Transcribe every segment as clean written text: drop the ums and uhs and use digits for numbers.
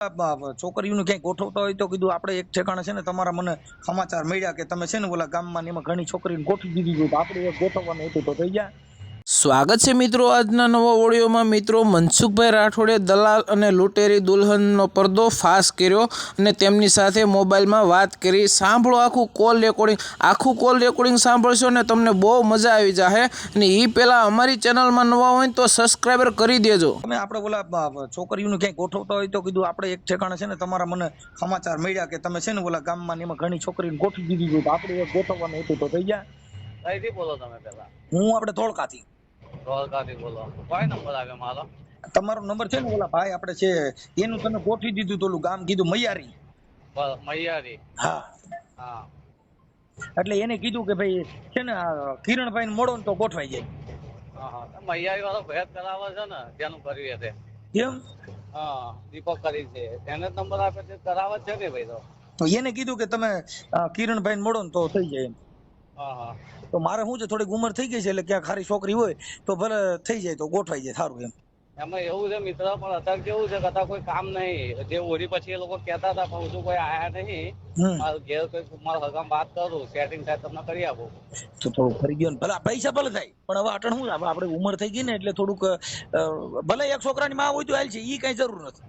છોકરીઓને ક્યાંય ગોઠવતા હોય તો કીધું આપણે એક ઠેકાણે છે ને તમારા મને સમાચાર મળ્યા કે તમે છે ને ઓલા ગામમાં ને એમાં ઘણી છોકરીઓને ગોઠવી દીધી છે, તો આપણે એક ગોઠવવાનું હતું તો થઈ ગયા. સ્વાગત છે મિત્રો આજના નવા ઓડિયોમાં. મિત્રો, મનસુખભાઈ રાઠોડે દલાલ અને લૂંટેરી દુલ્હનનો પર્દો ફાસ કર્યો અને તેમની સાથે મોબાઈલમાં વાત કરી. સાંભળો આખું કોલ રેકોર્ડિંગ સાંભળશો ને તમને બહુ મજા આવી જશે. અને એ પહેલાં અમારી ચેનલમાં નવા હોય તો સબસ્ક્રાઈબર કરી દેજો. તમે આપણે ઓલા છોકરીઓને ક્યાંય ગોઠવતા હોય તો કીધું આપણે એક ઠેકાણે છે ને તમારા મને સમાચાર મળ્યા કે તમે છે ને ઓલા ગામમાં ને એમાં ઘણી છોકરીઓને ગોઠવી દીધી છે, તો આપણે એક ગોઠવવાનું હતું તો થઈ ગયા. કઈથી બોલો તમે પેલા? હું આપણે ધોળકાથી. ધોળકાથી બોલો. કઈ નંબર આવ્યો મારો? તમારો નંબર છે ને ઓલા ભાઈ આપણે છે એનું તમે ગોઠવી દીધું તો ઓલું ગામ કીધું મૈયારી. મૈયારી? હા હા. એટલે એને કીધું કે ભાઈ છે ને કિરણભાઈ ને મળો ને તો ગોઠવાઈ જાય. હા, મૈયારી વાળો ભેદ કરાવે છે ને ત્યાંનું કર્યું છે. કેમ? હા, દીપક કરી છે એને જ નંબર આપે છે, કરાવે છે ને ભાઈ. તો એને કીધું કે તમે કિરણભાઈ ને મળો ને તો થઈ જાય એમ. હા. તો મારે શું છે થોડીક ઉંમર થઈ ગઈ છે એટલે ક્યાં ખારી છોકરી હોય તો ભલે થઈ જાય તો ગોઠવાઈ જાય સારું એમ. એમાં એવું છે મિત્ર, પણ અત્યારે કેવું છે કથા કોઈ કામ નહીં. જે ઓરી પછી એ લોકો કહેતા હતા પણ હજુ કોઈ આયા નહીં. મારું ઘેર કોઈ મારા હગામ વાત કરું, સેટિંગ થાય તમને કરી આપું. તો થોડું ફરી ગયો ને ભલે પૈસા ભલે થાય પણ હવે અટણ શું આપણે ઉંમર થઈ ગઈ ને એટલે થોડુંક ભલે એક છોકરાની માં હોય તો હાલ છે, ઈ કઈ જરૂર નથી.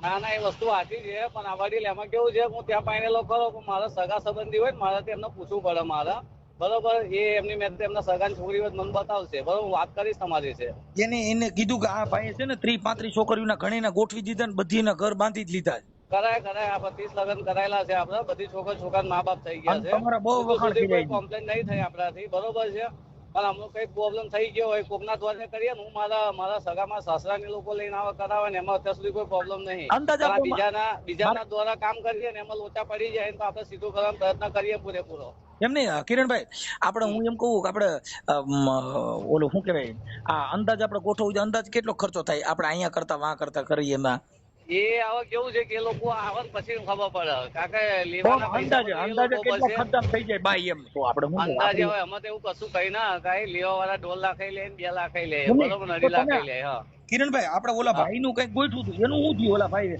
ના, એ વસ્તુ સાચી છે, પણ આ વડીલ એમાં કેવું છે હું ત્યાં પાણેલો ખરો પણ મારા સગા સંબંધી હોય ને મારાથી એમને પૂછવું પડે મારા. બરોબર, એ એમની મેં એમના સગાની છોકરી હોય મને બતાવશે. બરોબર, હું વાત કરીશ તમારી છે. એને કીધું કે આ ભાઈ છે ને 30-35 છોકરીઓના ઘણીના ગોઠવી દીધા ને બધીના ઘર બાંધી જ લીધા. કરાય આ 30 લગ્ન કરાયેલા છે આપડે. બધી છોકરા મા બાપ થઈ ગયા છે. તમારા બહુ વખાણ થઈ જાય. કોમ્પ્લેન નહીં થઈ આપણાથી, બરોબર છે. પણ અમુક કઈ પ્રોબ્લેમ થઈ ગયો હોય કોકના દ્વારા કરીએ ને, હું મારા સગામાં સાસરાની લોકો લઈને આવે કરાવે ને એમાં અત્યાર સુધી કોઈ પ્રોબ્લેમ નહીં. બીજાના દ્વારા કામ કરીએ ને એમાં લોચા પડી જાય તો આપણે સીધું કરવાનો પ્રયત્ન કરીએ પૂરેપૂરો. એમ નહીં કિરણભાઈ, આપણે હું એમ કહું કે આપણે ઓલું શું કહેવાય આ અંદાજ આપણે ગોઠવવું છે, અંદાજ કેટલો ખર્ચો થાય આપણે અહીંયા કરતા વાં કરતા કરીએ એમાં? એ હવે કેવું છે કે એ લોકો આવે ને પછી ખબર પડે. કારણ કે લેવાના અંદાજે કેટલો ખર્ચા થઈ જાય બાઈ એમ તો આપણે અંદાજે હવે એમાં તો એવું કશું કઈ ના કઈ લેવા વાળા 1.5 લાખ લે 2 લાખ લે, બરોબર, 2.5 લાખ લે. હા કિરણભાઈ, આપણે ઓલા ભાઈ નું કઈક ગોઠવું હતું, એનું શું થયું? ઓલા ભાઈ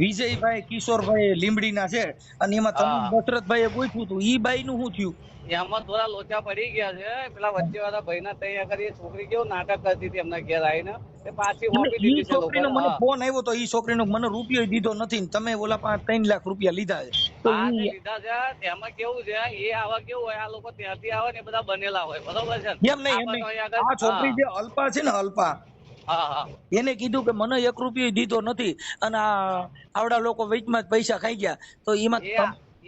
વિજયભાઈ કિશોરભાઈ લીંબડીના છે અને એમાં તમે દશરથભાઈ એ ગોઠવું હતું, ઈ બાઈ નું શું થયું? એમાં થોડા લોચા પડી ગયા છે. પેલા વચ્ચે વાળા ભાઈ ના તૈયાર કરી છોકરી કેવું નાટક કરતી હતી એમના ઘેર આવીને, એ પાછી મોકલી દીધી છે. છોકરીનો મને ફોન આવ્યો તો ઈ છોકરીનો મને રૂપિયો દીધો નથી, તમે ઓલા 3 લાખ રૂપિયા લીધા છે. લીધા છે. એમાં કેવું છે એ આવા કેવું હોય, આ લોકો ત્યાંથી આવે ને બધા બનેલા હોય, બરોબર છે. એમ નહીં, આ છોકરી જે અલ્પા છે ને અલ્પા, એને કીધું કે મને 1 રૂપિયો દીધો નથી અને આવડા લોકો વચમાં પૈસા ખાઈ ગયા, તો એમાં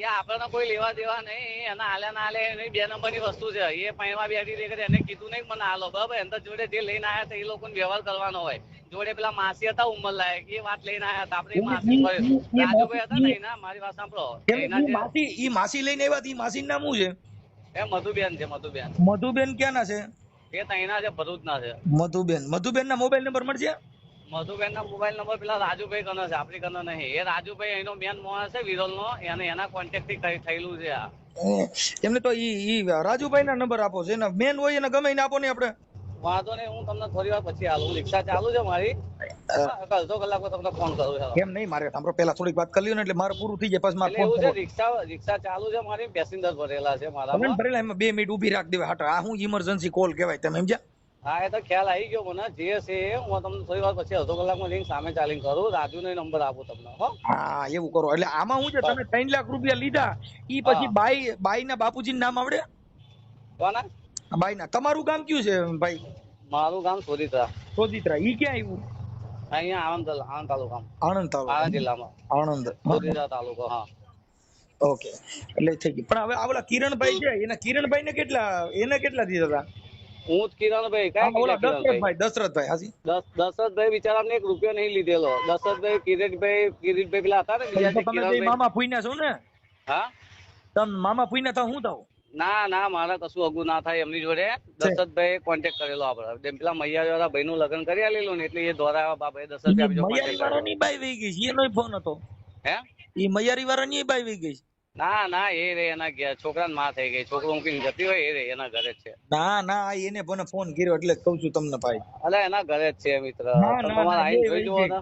આપણને કોઈ લેવા દેવા નહીં. એના હાલે ના હાલે એની 2 નંબરની વસ્તુ છે. એ પાણીમાં બેઠી એને કીધું નહીં મને હાલો, બરાબર. એના જોડે જે લઈને આવ્યા હતા એ લોકોને વ્યવહાર કરવાનો હોય. જોડે પેલા માસી હતા ઉંમર લાયક, એ વાત લઈને આવ્યા હતા. આપણે માસી રાજુભાઈ હતા ને એના, મારી વાત સાંભળો, ઈ માસી લઈને આવ્યા હતા. માસી નામ શું છે? એ મધુબેન છે. મધુબેન ક્યાં ના છે? એ તૈના છે, ભરૂચ ના છે. મધુબેન ના મોબાઈલ નંબર મળશે? મધુબેન ના મોબાઈલ નંબર પેલા રાજુભાઈ કનો છે, આપણી કનો નહીં. એ રાજુભાઈ એનો મેન માણસ છે વિરોલ નો, એના કોન્ટેક્ટ થી થયેલું છે આ. એમને તો ઈ રાજુભાઈ ના નંબર આપો છે ને, મેન હોય એને ગમે એને આપો ને આપણે. વાંધો નહીં, હું તમને થોડી વાર પછી હાલું. રિક્ષા ચાલુ છે મારી, અડધો કલાકમાં તમને ફોન કરું. એમ નહીં, મારે આપણે પેલા થોડીક વાત કરી લ્યો ને એટલે મારે પૂરું થઈ જાય. પછી મારે એવું છે, રિક્ષા ચાલુ છે મારી, પેસેન્જર ભરેલા છે મારા. ભરેલા એમાં 2 મિનિટ ઊભી રાખી દેવા હાટો. આ હું ઇમરજન્સી કોલ કહેવાય, તમે સમજ્યા? હા, એ તો ખ્યાલ આવી ગયો મને. જે છે હું તમને થોડી વાર પછી અડધો કલાકમાં લિંક સામે ચાલીને કરું. રાજુનો નંબર આપું તમને. હા, એવું કરો. એટલે આમાં હું છે, તમે 3 લાખ રૂપિયા લીધા, ઈ પછી બાઈ ના બાપુજી નામ આવડે? કોના બાઈ ના? તમારું ગામ કયું છે ભાઈ? મારું ગામ સોદિત્રા. ઈ ક્યાં આવ્યું? અહીંયા આણંદ તાલુકા. આણંદ જિલ્લામાં આણંદ સોદિત્રા તાલુકો. હા, ઓકે. એટલે થઈ ગયું. પણ હવે આવલા કિરણભાઈ છે, એના કિરણભાઈ ને કેટલા દીધા હતા? હું જ કિરણભાઈ. દશરથભાઈ હાજી, દશરથભાઈ બિચારા 1 રૂપિયો નહીં લીધેલો. દશરથભાઈ કિરીટભાઈ પેલા હતા ને બીજા, મામા ફૂઈના છો ને? હા, તમે મામા ફૂઈના થાવ હું થાવ? ના, મારા કશું અગું ના થાય એમની જોડે. દશરથભાઈ કોન્ટેક્ટ કરેલો આપડે. પેલા મૈયારી વાળા ભાઈ નું લગ્ન કરી આલેલું ને, એટલે એ દ્વારા બાબા દશરથભાઈ મૈયારી વાળા ની બાઈ વહી ગઈ છે, એનો ફોન હતો. હે, એ મૈયારી વાળા ની બાઈ વહી ગઈ? ના, એ રે એના ઘેર છોકરાને માં થઈ ગઈ. છોકરો મૂકીને જતી હોય એ રે એના ઘરે જ છે. ના, એને મને ફોન કર્યો એટલે કઉ છું તમને ભાઈ. અલે એના ઘરે જ છે મિત્ર. તમારે આઈને જોઈ જુઓ ને.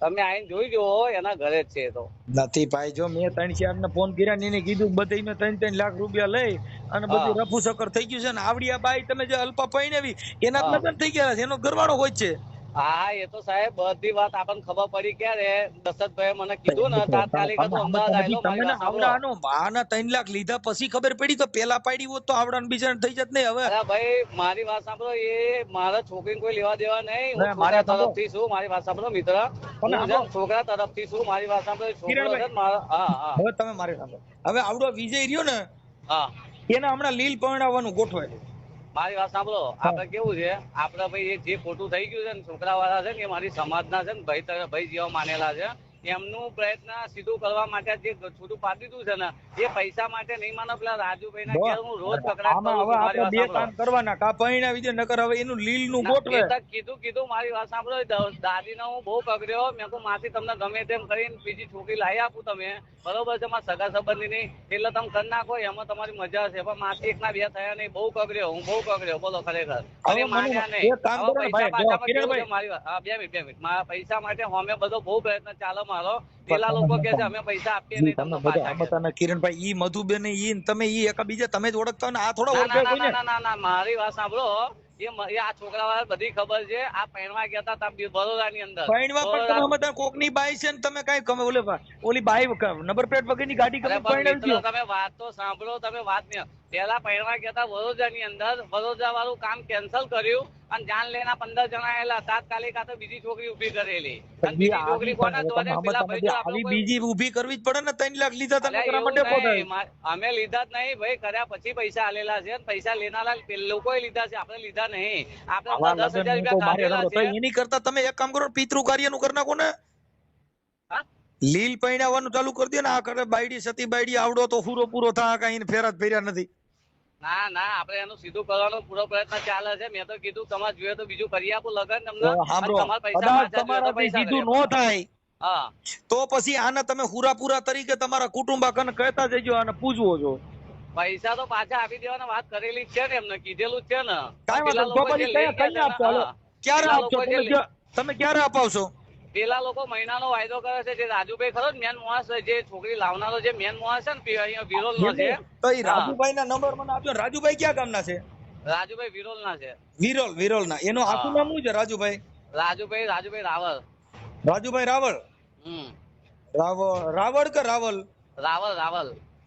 તમે આઈને જોઈ જુઓ એના ઘરે જ છે એ તો. નથી ભાઈ, જો મેં 3-4 ને ફોન કર્યા ને એને કીધું બધે મેં 3-3 લાખ રૂપિયા લઈ અને હા બધું રફુ ચક્કર થઈ ગયું છે ને આવડી આ બાઈ તમે જે અલ્પા પૈણેવી એના જ હા લગ્ન થઈ ગયા છે, એનો ઘરવાળો હોય છે. હા એ તો સાહેબ બધી વાત આપણને ખબર પડી ક્યારે દશરથભાઈ મને કીધું ને તાત્કાલિક તમે હતું અમદાવાદ આવેલો મારી ને વાત સાંભળો. આવડાનો આના 3 લાખ લીધા પછી ખબર પડી તો પેલા પાડી હોત તો આવડાને બીજાને થઈ જત નહીં. હવે અરે ભાઈ મારી વાત સાંભળો, એ મારા છોકરીને કોઈ લેવા દેવા નહીં. હું મારે છોકરા સાંભળો, તરફથી છું, મારી વાત સાંભળો મિત્ર. તમે હું છે સાંભળો ને છોકરા તરફથી છું, મારી વાત સાંભળો. છોકરો છે કિરણભાઈ, ને મારા. હા હા હવે તમે મારે સાંભળો. હવે આવડો વિજય રહ્યો ને હા એને હમણાં લીલ પરણાવવાનું ગોઠવાય. મારી વાત સાંભળો. આપડે કેવું છે, આપડે ભાઈ એ જે ખોટું થઈ ગયું છે ને છોકરા વાળા છે ને એ મારી સમાજના છે ને ભાઈ જેવા માનેલા છે. એમનું પ્રયત્ન સીધું કરવા માટે જે છોટું પાડી દીધું છે ને એ પૈસા માટે નહીં માનો. પેલા રાજુભાઈ ના ઘેર હું રોજ કકડાટ આમાં કરું હવે છું. મારી આપણે વાત બે સાંભળો. કામ કરવાના, કા પરણાવી દે નકર હવે એનું લીલ નું ના, ગોઠવે. એ તો કીધું મારી વાત સાંભળો. દાદીને હું બહુ કગર્યો. મેં કહું માસી તમને ગમે તેમ કરીને બીજી છોકરી લાવી આપું તમે, બરોબર છે, મારા સગા સંબંધી નહીં એટલે તમે કરી નાખો, એમાં તમારી મજા છે. પણ માસી એકના બે થયા નહીં. બહુ કગર્યો, હું બહુ કગર્યો, બોલો ખરેખર. અને હવે માન્યા મને નહીં. એક કામ હવે કરો ને પૈસા ભાઈ, જો પાછામાં કેવું છે કિરણભાઈ, મારી વાત. હા 2 મિનિટ મારા પૈસા માટે અમે બધો બહુ પ્રયત્ન ચાલો મારો. પેલા લોકો કે છે અમે પૈસા આપીએ નહીં તમને પાછા કે. કિરણભાઈ ઈ મધુબેન ઈ ને તમે ઈ એકબીજા તમે જ ઓળખતા ને આ થોડા ના ના ઓળખે ના કોઈને. ના ના ના મારી વાત સાંભળો. એ આ છોકરા વાળા બધી ખબર છે. આ પૈણવા ગયા હતા બરોડા ની અંદર. પૈણવા પણ તમે બધા કોકની બાઈ છે ને તમે કઈ ગમે ઓલી બાઈ નંબર પ્લેટ વગરની ગાડી અરે ગમે પણ પૈણાવી મિત્ર દ્યો. તમે વાત તો સાંભળો. તમે વાત ને પેલા પૈણવા ગયા હતા વડોદરા ની અંદર. વડોદરા વાળું કામ કેન્સલ કર્યું અને જાન લેના 15 જણા આવેલા. તાત્કાલિક આ તો બીજી છોકરી ઉભી કરેલી. અને બીજી છોકરી કોના દોરે પેલા ભાઈ જો આપણે આવી કોઈ. બીજી ઊભી કરવી જ પડે ને. 3 લાખ લીધા તમે અલ્યા કરા એવું માટે પોતા. નહીં. અમે લીધા જ નહીં ભાઈ. કર્યા પછી પૈસા આલેલા છે. પૈસા લેનારા લોકોએ લીધા છે, આપણે લીધા નહીં. આપણે 10,000 રૂપિયા કાઢેલા છે. એની કરતા તમે એક કામ કરો, પિતૃ કાર્યનું કરી નાખો ને. હા? લીલ પૈણાવાનું ચાલુ કરી દો ને. આ કરે બાયડી સતી બાયડી આવડો તો પૂરો પૂરો થા કઈ ફેરા જ ફેર્યા નથી. ના ના આપણે એનું સીધું કરવાનો પૂરો પ્રયત્ન ચાલે છે. મેં તો કીધું તમારે જોઈએ તો બીજું કરી આપું લગન તમને. અને તમારા પૈસા કદાચ પાછા જોઈએ તો તમારાથી પૈસા સીધું કરી ન થાય હા તો પછી આને તમે હુરાપુરા તરીકે તમારા કુટુંબાકને કહેતા જજો અને પૂજવો છો. પૈસા તો પાછા આપી દેવાના વાત કરેલી જ છે ને, એમને કીધેલું જ છે ને. કાંઈ પેલા વાંધો લોકો નહીં. જે તો લઈ પછી ગયા છે કઈ ને, આપશો? ક્યારે પેલા આપશો? લોકો જે તમે ક્યારે અપાવશો? પેલા લોકો મહિનાનો વાયદો કરે છે. જે રાજુભાઈ ખરો ને મેન માણસ, જે છોકરી લાવનારો જે મેન માણસ છે ને અહીંયા વિરોલ નો છે. તો એ રાજુભાઈ ના નંબર મને આપજો. રાજુભાઈ ક્યાં ગામના છે? રાજુભાઈ વિરોલ ના છે. વિરોલ ના. એનું આખું નામ શું છે? રાજુભાઈ રાજુભાઈ રાવળ. રાજુભાઈ રાવળ. રાવળ કે રાવલ?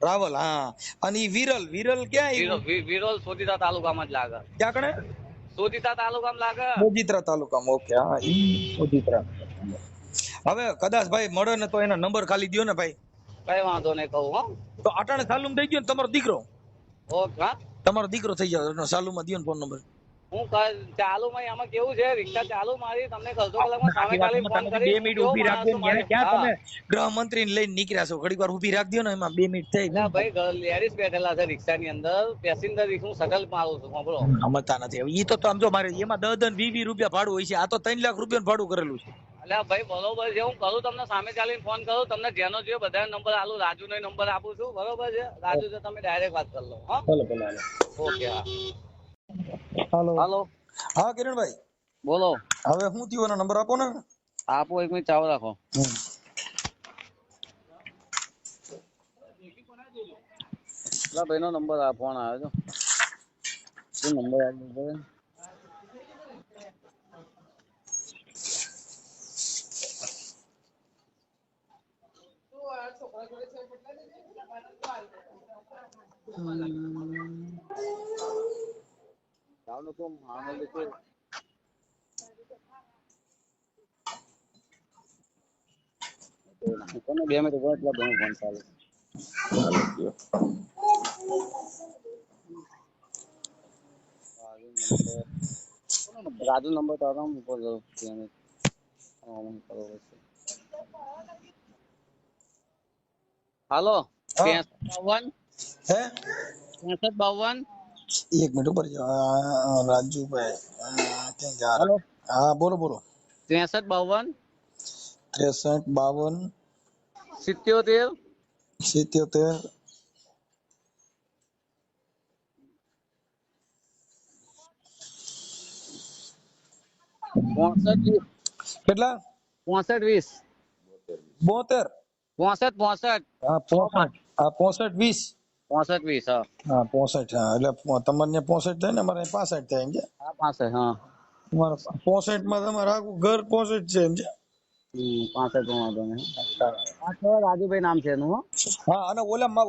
રાવલ. હા. અને ઈ વિરલ ક્યાં આવ્યું? વિરોલ સોદીતા તાલુકામાં જ લાગે. ક્યાં કણે? સોદીતા તાલુકામાં લાગે. સોજિત્રા તાલુકામાં. ઓકે. હા, ઈ સોજિત્રા. હવે કદાચ ભાઈ મળે ને તો એના નંબર ખાલી દ્યો ને ભાઈ. કઈ વાંધો નહીં કહું હો. તો અટાણે સાલુમ થઈ ગયો ને તમારો દીકરો. ઓકે હા. તમારો દીકરો થઈ જાય સાલુમાં દ્યો ને ફોન નંબર. હું ચાલુ માં આમાં કેવું છે, રિક્ષા ચાલુ મારી તમને અડધો કલાકમાં સામે ખાલી ફોન કરી 2 મિનિટ ઊભી રાખજો ને. ક્યાં તમે ગૃહમંત્રી ને લઈને નીકળ્યા છો? ઘડીક વાર ઊભી રાખજો ને. એમાં 2 મિનિટ થઈ. ના ભાઈ લેડીઝ બેઠેલા છે રિક્ષા ની અંદર. પેસેન્જર હું સગલ મારું છું. સાંભળો સમજતા નથી. હવે ઈ તો સમજો મારે એમાં 10-20 રૂપિયા ભાડું હોય છે. આ તો 3 લાખ રૂપિયા ભાડું કરેલું છે. એટલે ભાઈ બરોબર છે. હું કરું તમને સામે ચાલીને ફોન કરું. તમને જેનો જોઈએ બધા નંબર આલું. રાજુ નો નંબર આપું છું. બરોબર છે રાજુ છે, તમે ડાયરેક્ટ વાત કરી લો. હા ઓકે. હા હાલો. હા કિરણભાઈ બોલો. હવે હું થયો એનો નંબર આપો ને. આપો 1 મિનિટ ચાલુ રાખો. ભાઈ નો નંબર આ ફોન આવ્યો છે. નંબર આવ્યો તમે 2 મિનિટ ઉભા એટલા ભાઈ ફોન ચાલુ. રાજુ નંબર તો આરામ ઉપર લો. હાલો 6352 હે 6352 એક મિનિટ ઉપર રાજુભાઈ ક્યાં જા હાલો હા બોલો 6352 6352 77 77 65 કેટલા 65 20 72 65 હા 65 હા 65 20 65 20 હા 65 હા એટલે તમારે ત્યાં 65 થાય ને અમારે 65 થાય એમ છે. હા 65 હા. તમારે 65 માં તમારે આખું ઘર 65 છે એમ છે. 65 માં વાંધો નહીં. હા તો રાજુભાઈ નામ છે એનું હો. હા અને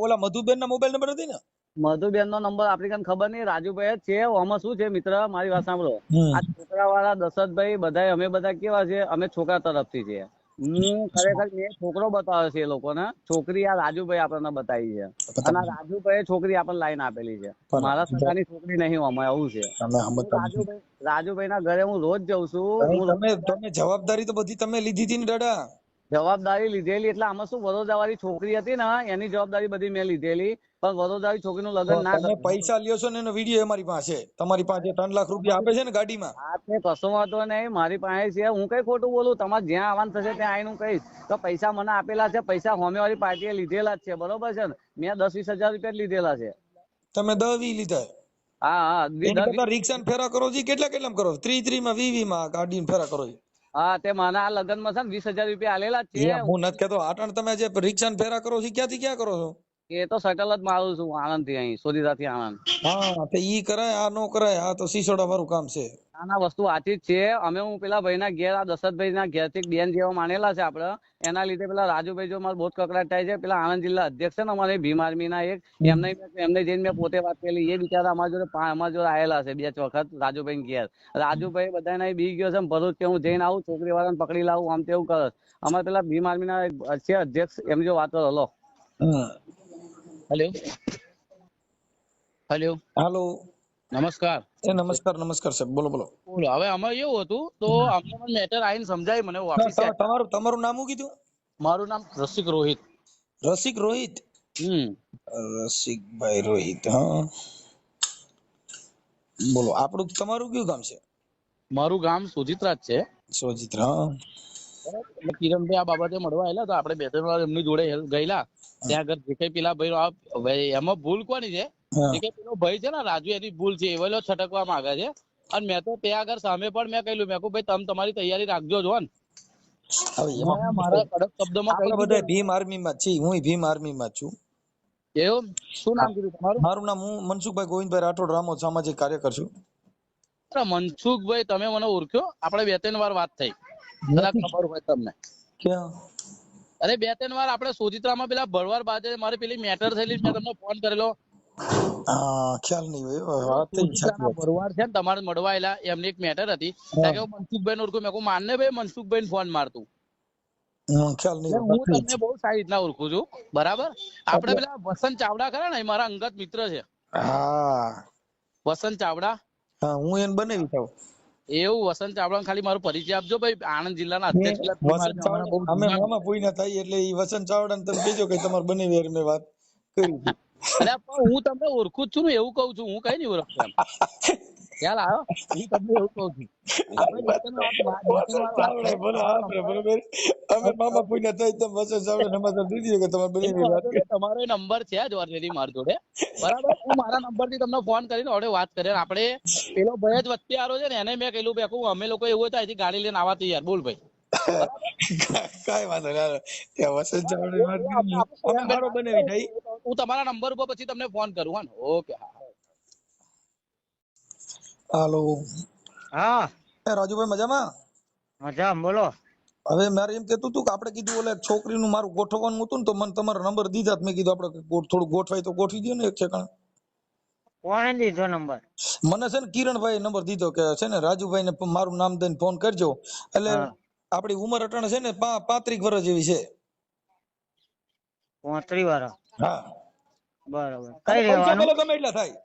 ઓલા મધુબેન ના મોબાઈલ નંબર નથી ને? મધુબેન નો નંબર આપણી કને ખબર નહીં, રાજુભાઈ જ છે. આમાં શું છે મિત્ર, મારી વાત સાંભળો. હમ. આ છોકરા વાળા દશરથભાઈ બધા અમે બધા કેવા છે, અમે છોકરા તરફથી છે. હું ખરેખર મેં છોકરો બતાવ્યો છે એ લોકોને, છોકરી આ રાજુભાઈ આપણને બતાવી છે. અને આ રાજુભાઈ છોકરી આપણને લાઈન આપેલી છે. મારા સગાની છોકરી નહીં, આમાં આવું છે. તમે હું રાજુભાઈ ના ઘરે હું રોજ જઉં છું. તમે જવાબદારી તો બધી તમે લીધી હતી ને દાદા. જવાબદારી લીધેલી એટલે આમાં શું, વડોદરા વાળી છોકરી હતી ને એની જવાબદારી બધી મેં લીધેલી, પણ વડોદરાની છોકરીનું લગ્ન ના તમે કર્યું. પૈસા લ્યો છો ને એનો વિડીયો અમારી પાસે, તમારી પાસે 3 લાખ રૂપિયા આપે છે ને ગાડીમાં. આ તે કશો વાંધો નહીં, મારી પાસે છે. હું કઈ ખોટું બોલું? તમારે જ્યાં આવવાનું થશે ત્યાં આવીને હું કહીશ તો પૈસા મને આપેલા છે. પૈસા સામેવાળી પાર્ટીએ લીધેલા જ છે, બરોબર છે ને? મેં 10-20 હજાર રૂપિયા જ લીધેલા છે. તમે 10-20 લીધા? હા હા એની કરતા રિક્ષા ફેરા કરો છો કેટલા કરો? 30 માં 20 માં ગાડી ફેરા કરો છો. હા તે મને આ લગ્નમાં છે ને 20 હજાર રૂપિયા આલેલા જ છે. હું નથી કહેતો, આટણ તમે જે રિક્ષા ફેરા કરો છો ક્યાંથી ક્યાં કરો છો? એ તો સટલ જ મારું છું, આણંદ થી, અહીં સોદીદા થી આણંદ. હા તો ઈ કરાય, આ નો કરાય. આ તો સિસોડા વાળું કામ છે. ના વસ્તુ વાંચી જ છે. અમે હું પેલા ભાઈ ના ઘેર, આ દશરથભાઈ ના ઘેર થી બેન જેવા માનેલા છે આપડે, એના લીધે પેલા રાજુભાઈ જો મારે બહુ કકડાટ થાય છે. પેલા આણંદ જિલ્લા અધ્યક્ષ છે ને અમારે ભીમ આર્મી ના, એક એમને જઈને મેં પોતે વાત કરેલી. એ બિચારા અમારા જોડે આયેલા છે 2 વખત રાજુભાઈ ઘેર. રાજુભાઈ બધાને બી ગયો છે ભરૂચ કે હું જઈને આવું, છોકરી વાળાને પકડી લાવું, આમ તેવું કરે. અમારે પેલા ભીમ આર્મી ના છે અધ્યક્ષ, એમની જો વાત કરો. હલો હેલો હેલો હાલો નમસ્કાર. નમસ્કાર સાહેબ, બોલો બોલો. હવે આમાં એવું હતું તો અમને મેટર આવીને સમજાય મને ઓફિસે. તમારું નામ શું કીધું? મારું નામ રસિક રોહિત. રસિક રોહિત? રસિકભાઈ રોહિત, હા બોલો. તમારું કયું ગામ છે? મારું ગામ સોજિત્રા જ છે. સોજિત્રા, હા. એટલે કિરણભાઈ આ બાબતે મળવા આવેલા તો આપણે 2-3 વાર એમની જોડે ગયેલા. ત્યાં આગળ જે કઈ પેલા ભાઈ એમાં ભૂલ કોની છે, જે કઈ પેલો ભાઈ છે ને રાજુ, એની ભૂલ છે. એવેલો છટકવા માંગે છે. અને મેં તો ત્યાં આગળ સામે પણ મેં કહ્યું, મેં કહું ભાઈ તમે તમારી તૈયારી રાખજો જો ને. મારા કડક શબ્દોમાં કહી દીધું. બધા ભીમ આર્મી માં છે, હું ભીમ આર્મી માં છું. એવું? શું નામ કીધું તમારું? મારું નામ હું મનસુખભાઈ ગોવિંદભાઈ રાઠોડ રામોદ, સામાજિક કાર્યકર છું. મનસુખભાઈ તમે મને ઓળખ્યો? આપણે 2-3 વાર વાત થઈ, કદાચ ખબર હોય તમને. ક્યાં? અરે 2-3 વાર આપણે સોજિત્રામાં પેલા ભરવાડ બાજે મારી પેલી મેટર થયેલી, મેં તમને ફોન કરેલો. ખ્યાલ નહીં હોય. વાત થઈ સાચી. ભરવાડ છે ને તમારે મળવાયેલા, એમની એક મેટર હતી. મનસુખભાઈ ને ઓળખું. મેં કહું માનને ભાઈ મનસુખભાઈ ફોન મારતું. ખ્યાલ નહીં. હું તમને બહુ સારી રીતના ઓળખું છું, બરાબર? આપણે પેલા વસંત ચાવડા ખરા ને, મારા અંગત મિત્ર છે. હા વસંત ચાવડા. હા, હું એને બનાવી થાવ. એવું વસંત ચાવડા ખાલી મારો પરિચય આપજો ભાઈ. આણંદ જિલ્લાના અધ્યક્ષ અમે મામા પૂઈના થાય એટલે ઈ વસંત ચાવડા ને તમે કહેજો કે તમારે બનાવી મેં વાત કરી છે. અરે પણ હું તમને ઓળખું જ છું ને, એવું કઉ છું. હું કઈ નહીં ઓળખતો એમ. ખ્યાલ આવ્યો? હું તમને એવું કઉ છું. અમે મામા પૂઈના થાય તમે વસંત ચાવડા નમાઝ દીધી કે તમારે બનાવી વાત કરી. તમારો નંબર છે જ ઓલરેડી મારી જોડે, બરાબર? હું મારા નંબર થી તમને ફોન કરીને ઓડે વાત કરીએ. આપણે પેલો ભાઈ જ વચ્ચે આવ્યો છે ને, એને મેં કહ્યું ભાઈ અમે લોકો એવું થાય છે ગાડી લઈને આવા તૈયાર. બોલ ભાઈ. કઈ વાંધો નહીં. વસંત ચાવડા વાત કરી મારો બનાવી થાય. હું તમારા નંબર ઉપર પછી તમને ફોન કરું. હા, ઓકે. હાલો. હા રાજુભાઈ મજામાં? મજા, બોલો. હવે મારે એમ કેતું હતું કે આપણે કીધું ઓલે છોકરીનું મારું ગોઠવવાનું હતું ને, તો મને તમારો નંબર દીધા. મેં કીધું આપણે થોડું ગોઠવાય તો ગોઠવી દો ને એક સેકન્ડ. કોણે દીધો નંબર? મને છે ને કિરણભાઈ નંબર દીધો કે છે ને રાજુભાઈ ને મારું નામ દઈને ફોન કરજો. એટલે આપડી ઉંમર અટાણે છે ને 35 વર્ષ જેવી છે. 35 વર્ષ? હા બરોબર. કઈ રહેવાનું? તમે એટલા થાય.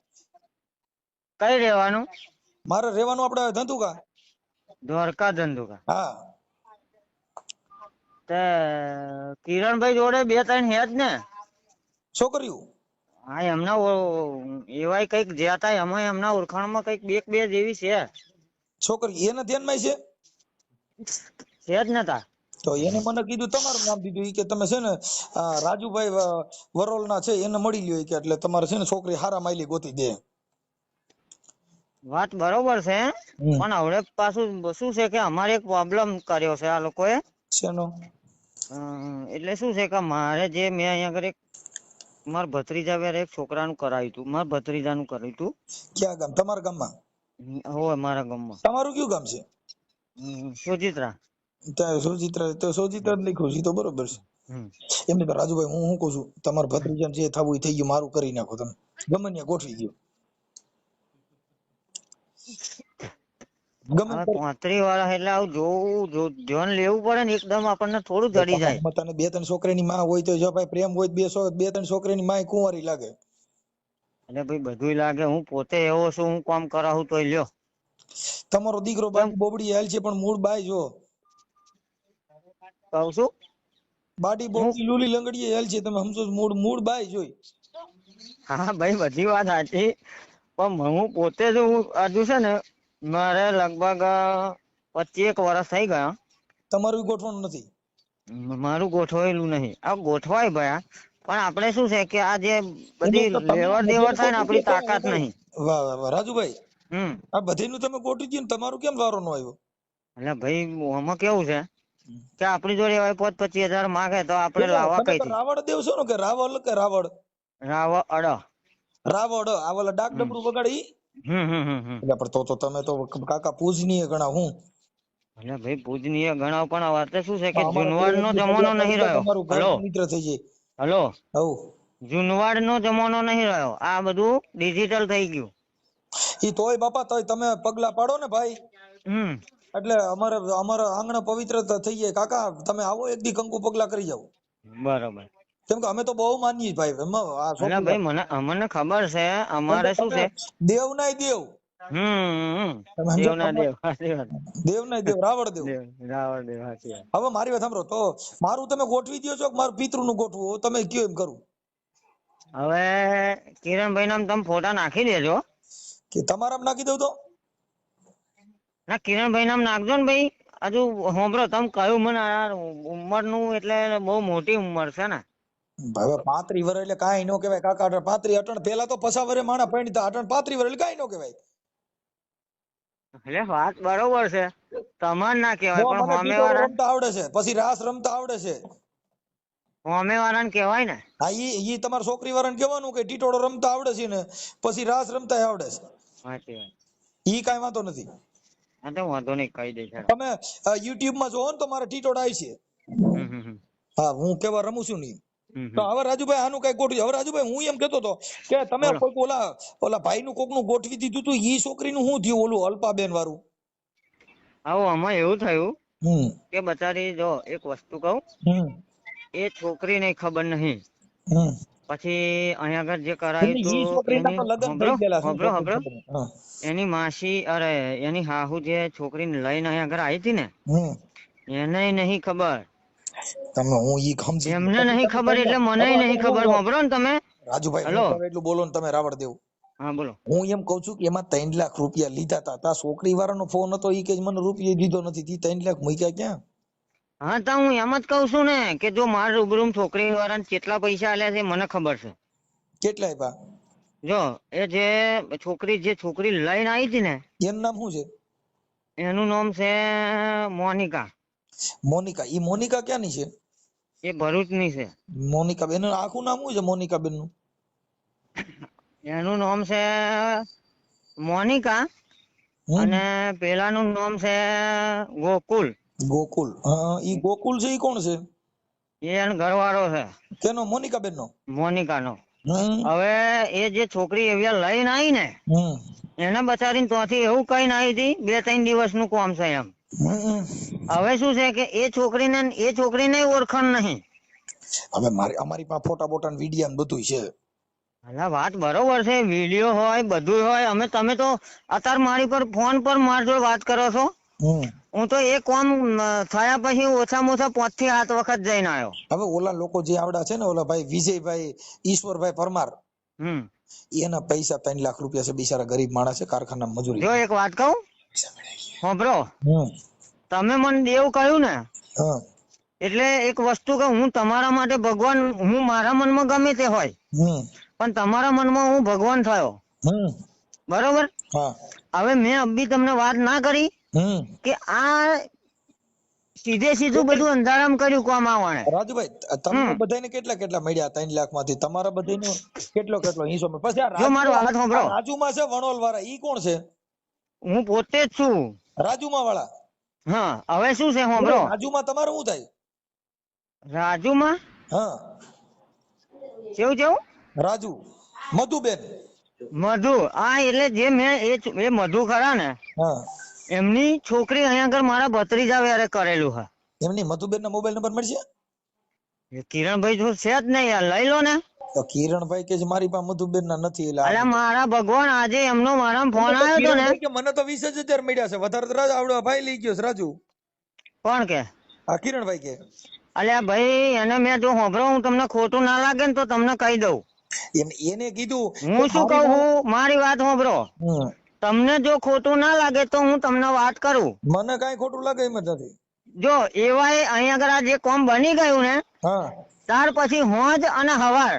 કઈ રહેવાનું? મારે રહેવાનું આપણે ધંધુકા. દ્વારકા ધંધુકા? હા. તે કિરણભાઈ જોડે 2-3 હે જ ને છોકરીઓ? હા, એમના એવાય કઈક જ્યાં હતા એમાં એમના ઓળખાણમાં કઈક 1-2 જેવી છે છોકરી. એના ધ્યાનમાં છે જ નતા. તો એને મને કીધું તમારું નામ દીધું ઈ કે તમે છે ને રાજુભાઈ વરોલ ના છે એને મળી લ્યો કે એટલે તમારે છે ને છોકરી હારા માયલી ગોતી દે. વાત બરોબર છે, પણ હવે પાછું શું છે કે અમારે એક પ્રોબ્લેમ કર્યો છે આ લોકોએ. શેનો? એટલે શું છે કે મારે જે મેં અહીંયા આગળ એક મારા ભત્રીજા વેરે એક છોકરાનું કરાવ્યું હતું, મારા ભત્રીજાનું કર્યું હતું. ક્યાં ગામ? તમારા ગામમાં? હોય મારા ગામમાં. તમારું કયું ગામ છે? સોજિત્રા. ત્યાં સોજિત્રા, તો સોજિત્રા જ લખ્યું છે, તો બરોબર છે. એમને રાજુભાઈ હું શું કઉ છું, તમારા ભત્રીજાને જે થવું એ થઈ ગયું, મારું કરી નાખો તમે, ગમે ત્યાં ગોઠવી દો. ગમે 35 વાળા એટલે આવું જોવું ધ્યાન લેવું પડે ને, એકદમ આપણને થોડું જડી જાય. તને 2-3 છોકરીની માં હોય તો જો ભાઈ પ્રેમ હોય 2-3 છોકરીની માં કુંવારી લાગે. એટલે ભાઈ બધું લાગે, હું પોતે એવો છું, હું કામ કરાવું તોય લ્યો. તમારો દીકરો બાડી બોબડી હાલ છે પણ મૂળ બાઈ જો. કહું છું બાડી બોબડી લૂલી લંગડીએ હાલ છે, તમે સમજો મૂળ બાઈ જોઈ. હા ભાઈ બધી વાત સાચી, પણ હું પોતે જ હું હજુ છે ને મારે લગભગ 25 વર્ષ થઈ ગયા. તમારું ગોઠવણ નથી? મારું ગોઠવાયેલું નહીં. આ ગોઠવાય ભયા, પણ આપણે શું છે કે આ જે બધી લેવડ દેવડ થાય ને આપણી તાકાત નહીં. વાહ વાહ વાહ રાજુભાઈ, આ બધીનું તમે ગોઠવી દીધું, તમારું કેમ વારો ન આવ્યો? એટલે ભાઈ આમાં કેવું છે કે આપણી જોડે 25,000 માંગે તો આપણે લાવવા કઈ રાવળ દેવ છો ને કે રાવળ કે રાવળ? રાવળ આ ઓલા ડાક ડબરું વગાડી. પણ તો તમે તો કાકા પૂજનીય ગણા. હું એટલે ભાઈ પૂજનીય ગણાવ, પણ વાત શું છે કે જુનવાડ નો જમાનો નહીં રહ્યો. હલો મિત્ર થઈ જાય. હલો હવ જુનવાડ નો જમાનો નહીં રહ્યો, આ બધું ડિજિટલ થઈ ગયું. ઈ તોય બાપા તોય તમે પગલા પાડો ને ભાઈ, એટલે અમારા આંગણા પવિત્ર થઈ જાય. કાકા તમે આવો એક દી કંકુ પગલા કરી જાવ. બરોબર. કેમ કે અમે તો બહુ માનીએ ભાઈ. ભાઈ મને ખબર છે, અમારે શું છે દેવ નાય દેવ. દેવ નાય દેવ રાવળ દેવ. હવે મારી વાત સાંભળો, તો મારું તમે ગોઠવી દો છો કે મારું પિતૃ નું ગોઠવું? તમે કયો એમ કરું. હવે કિરણભાઈ નામ તમે ફોટા નાખી દેજો. કે તમારા નાખી દઉં તો? ના કિરણભાઈ નામ નાખજો ને ભાઈ. હજુ હોંભરો તમે કહ્યું મને ઉંમર નું, એટલે બહુ મોટી ઉંમર છે ને. હવે 35 વર્ષ એટલે કાંઈ ન કહેવાય કાકા. 35 અટણ પેલા તો 50 વર્ષે માણા પરણતા, અટણ 35 વર્ષ એટલે કાંઈ ન કહેવાય. એટલે વાત બરોબર છે, તમારે ના કહેવાય, પણ સામેવાળા રમતા આવડે છે, પછી રાસ રમતા આવડે છે, સામેવાળાને કહેવાય ને. હા ઈ તમારા છોકરી વાળાને કહેવાનું કે ટીટોળો રમતા આવડે છે ને પછી રાસ રમતા આવડે છે. સાચી વાત. ઈ કાંઈ વાંધો નથી. હા તો વાંધો નહીં, કહી દે છે. તમે YouTube માં જોવો ને તો મારા ટીટોળા આવી છે. હા હું કેવા રમું છું નહીં. તો હવે રાજુભાઈ આનું કઈ ગોઠવી. હવે રાજુભાઈ હું એમ કેતો હતો કે તમે કોઈ ઓલા ભાઈ નું કોક નું ગોઠવી દીધું તું, ઈ છોકરીનું શું થયું ઓલું અલ્પાબેન વાળું? આવો આમાં એવું થયું કે બચારી જો એક વસ્તુ કહું, એ છોકરી ને ખબર નહીં, પછી અહીંયા આગળ જે કરાયું તું એની માસી અરે એની હાહુ જે છોકરીને લઈને અહીંયા આગળ આવી હતી ને, એને નહીં ખબર. તમે હું ઈ સમજી એમને નહીં ખબર એટલે મને નહીં ખબર. સાંભળો ને તમે રાજુભાઈ, હેલો એટલું બોલો ને તમે રાવળ દેવ. હા બોલો. હું એમ કઉ છું કે એમાં 3 લાખ રૂપિયા લીધા હતા. તા છોકરી વાળાનો ફોન હતો, ઈ કે મને રૂપિયા દીધો નથી, 3 લાખ મૂક્યા ક્યાં? હા તો હું એમ જ કઉ છું ને કે જો મારા રૂબરૂ છોકરી વાળાને કેટલા પૈસા આલ્યા છે મને ખબર છે. કેટલા આપ્યા? જો એ જે છોકરી લઈને આવી હતી ને, એનું નામ શું છે? એનું નામ છે મોનિકા. મોનિકા? ઈ મોનિકા ક્યાંની છે? એ ભરૂચની છે. મોનિકા બેન આખું નામ શું છે મોનિકા બેન નું? એનું નામ છે મોનિકા અને પેલાનું નામ છે ગોકુલ. ગોકુલ? ઈ ગોકુલ છે ઈ કોણ છે? એ ઘરવાળો છે. કેનો? મોનિકા બેન નો? મોનિકા નો. હવે એ જે છોકરી એવી લઈને આવી ને, એને બચારીને ત્યાંથી એવું કઈ આવી હતી 2-3 દિવસનું કામ છે એમ. હવે શું છે કે એ છોકરીને ઓળખાણ નહીં. હવે અમારી પાસે ફોટા બોટા ને વિડીયો ને બધું છે. અલા વાત બરોબર છે, વિડીયો હોય બધું હોય. તમે તો અત્યારે મારી પર ફોન પર મારી જોડે વાત કરો છો. હું તો એ કામ થયા પછી ઓછામાં ઓછા 5 થી 7 વખત જઈને આવ્યો. હવે ઓલા લોકો જે આવડા છે ને, ઓલા ભાઈ વિજયભાઈ ઈશ્વરભાઈ પરમાર, એના પૈસા 3 લાખ રૂપિયા છે. બિચારા ગરીબ માણસ છે, કારખાના મજૂરી. જો એક વાત કહું, સાંભળો, તમે મને દેવ કહ્યું ને, એટલે એક વસ્તુ કે હું તમારા માટે ભગવાન, હું મારા મનમાં ગમે તે હોય, પણ તમારા મનમાં હું ભગવાન થયો. બરોબર? હવે મેં અબી તમને વાત ના કરી કે આ સીધે સીધું બધું અંધારામ કર્યું કોમ આવવાને. રાજુભાઈ તમને બધાને કેટલા મળ્યા 3 લાખ માંથી? તમારા બધાનો કેટલો હિસ્સો? પછી આ જો મારો વાત સાંભળો, રાજુમાં છે વણોલ વાળા, ઈ કોણ છે? હું પોતે જ છું રાજુમાં વાળા. હા હવે શું છે સાંભળો, રાજુમાં તમારું શું થાય? રાજુમાં હા કેવું રાજુ મધુબેન મધુ, હા એટલે જે મેં એ મધુ ખરા ને, હા એમની છોકરી અહીંયા આગળ મારા ભત્રીજા વેરે કરેલું હા. એમની મધુબેન ના મોબાઈલ નંબર મળશે? કિરણભાઈ જો છે જ નહીં યાર, લઈ લો ને. તો કિરણભાઈ કે મારી પાસે મધુબેન ના નથી. એટલે મારા ભગવાન આજે એમનો મારા ફોન આવ્યો હતો ને કે મને તો 20,000 મળ્યા છે, વધારે તો આવડો ભાઈ લઈ ગયો છે રાજુ. કોણ કે? હા કિરણભાઈ કે. અલ્યા ભાઈ એને મેં જો સાંભળો, હું તમને ખોટું ના લાગે ને તો તમને કહી દઉં. એને કીધું, હું શું કહું છું, મારી વાત સાંભળો. તમને જો ખોટું ના લાગે તો હું તમને વાત કરું. મને કઈ ખોટું લાગે એમ જ નથી. જો એવાય અહીંયા આગળ આ જે કોમ બની ગયું ને, ત્યાર પછી હોજ અને હવાર